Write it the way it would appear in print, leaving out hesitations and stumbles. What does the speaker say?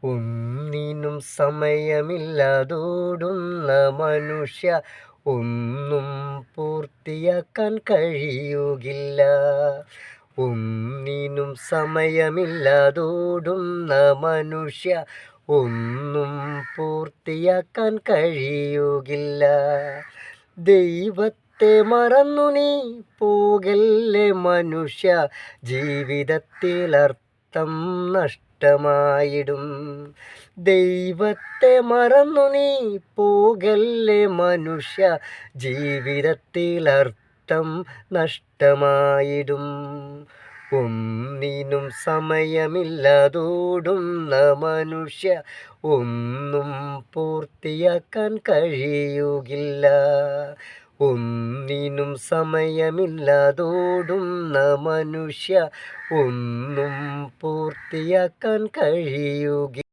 ഒന്നിനും സമയമില്ലാതോടുന്ന മനുഷ്യ ഒന്നും പൂർത്തിയാക്കാൻ കഴിയുകില്ല. ഒന്നിനും സമയമില്ലാതോടുന്ന മനുഷ്യ ഒന്നും പൂർത്തിയാക്കാൻ കഴിയുകില്ല. ദൈവത്തെ മറന്നു നീ പോകല്ലേ മനുഷ്യ, ജീവിതത്തിലർത്ഥം നഷ്ടമായിടും. ദൈവത്തെ മറന്നു നീ പോകല്ലേ മനുഷ്യ, ജീവിതത്തിലർത്ഥം നഷ്ടമായിടും. ഒന്നിനും സമയമില്ലാതോടുന്ന മനുഷ്യ ഒന്നും പൂർത്തിയാക്കാൻ കഴിയുകില്ല. ഒന്നിനും സമയമില്ലാതോടുന്ന മനുഷ്യ ഒന്നും പൂർത്തിയാക്കാൻ കഴിയുകില്ല.